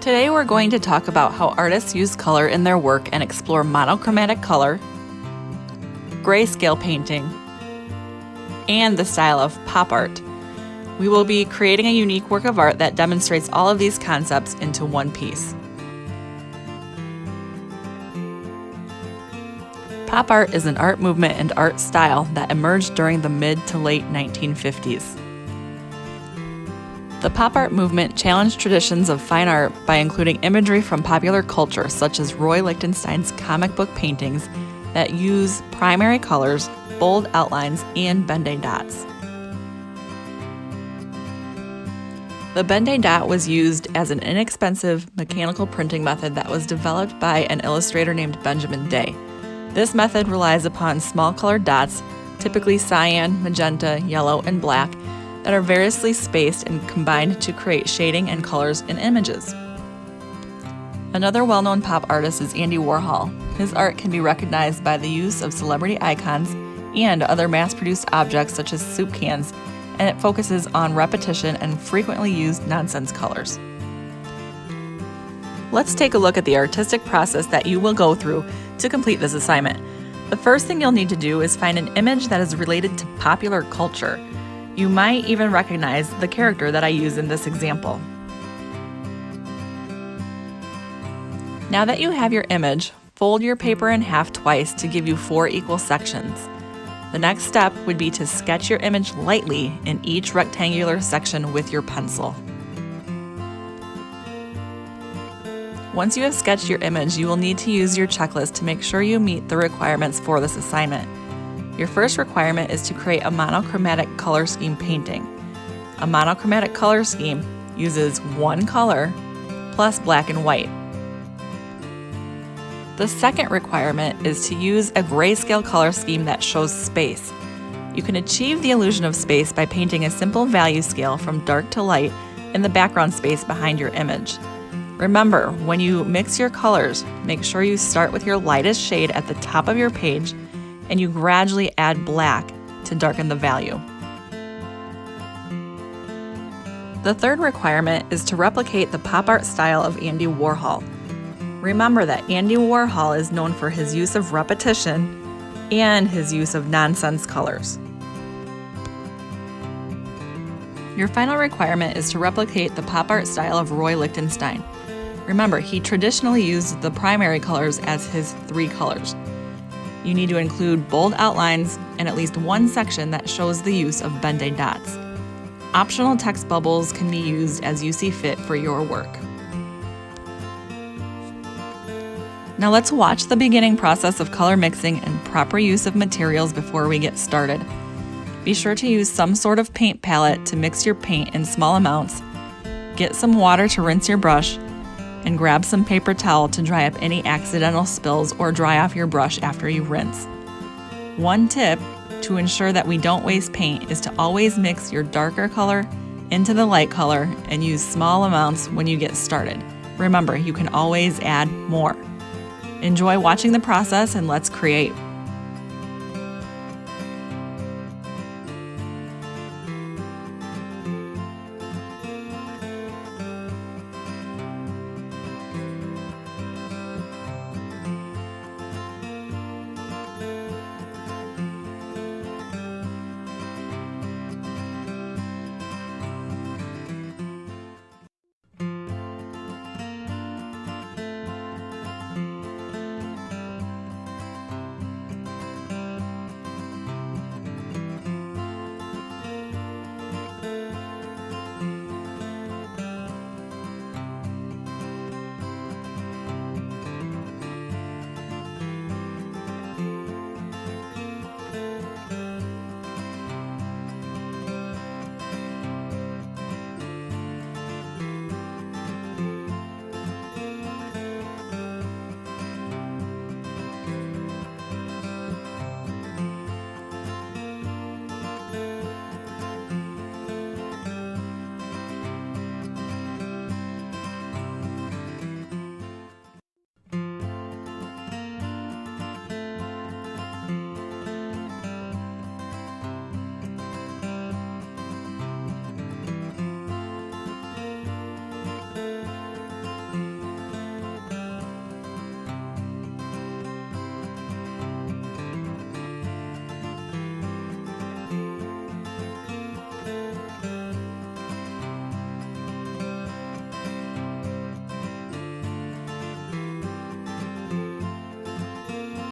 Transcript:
Today we're going to talk about how artists use color in their work and explore monochromatic color, grayscale painting, and the style of pop art. We will be creating a unique work of art that demonstrates all of these concepts into one piece. Pop art is an art movement and art style that emerged during the mid to late 1950s. The pop art movement challenged traditions of fine art by including imagery from popular culture such as Roy Lichtenstein's comic book paintings that use primary colors, bold outlines, and Ben-Day dots. The Ben-Day dot was used as an inexpensive mechanical printing method that was developed by an illustrator named Benjamin Day. This method relies upon small colored dots, typically cyan, magenta, yellow, and black, that are variously spaced and combined to create shading and colors in images. Another well-known pop artist is Andy Warhol. His art can be recognized by the use of celebrity icons and other mass-produced objects such as soup cans, and it focuses on repetition and frequently used nonsense colors. Let's take a look at the artistic process that you will go through to complete this assignment. The first thing you'll need to do is find an image that is related to popular culture. You might even recognize the character that I use in this example. Now that you have your image, fold your paper in half twice to give you 4 equal sections. The next step would be to sketch your image lightly in each rectangular section with your pencil. Once you have sketched your image, you will need to use your checklist to make sure you meet the requirements for this assignment. Your first requirement is to create a monochromatic color scheme painting. A monochromatic color scheme uses one color plus black and white. The second requirement is to use a grayscale color scheme that shows space. You can achieve the illusion of space by painting a simple value scale from dark to light in the background space behind your image. Remember, when you mix your colors, make sure you start with your lightest shade at the top of your page and you gradually add black to darken the value. The third requirement is to replicate the pop art style of Andy Warhol. Remember that Andy Warhol is known for his use of repetition and his use of nonsense colors. Your final requirement is to replicate the pop art style of Roy Lichtenstein. Remember, he traditionally used the primary colors as his 3 colors. You need to include bold outlines and at least one section that shows the use of Ben-Day dots. Optional text bubbles can be used as you see fit for your work. Now let's watch the beginning process of color mixing and proper use of materials before we get started. Be sure to use some sort of paint palette to mix your paint in small amounts. Get some water to rinse your brush, and grab some paper towel to dry up any accidental spills or dry off your brush after you rinse. One tip to ensure that we don't waste paint is to always mix your darker color into the light color and use small amounts when you get started. Remember, you can always add more. Enjoy watching the process and let's create.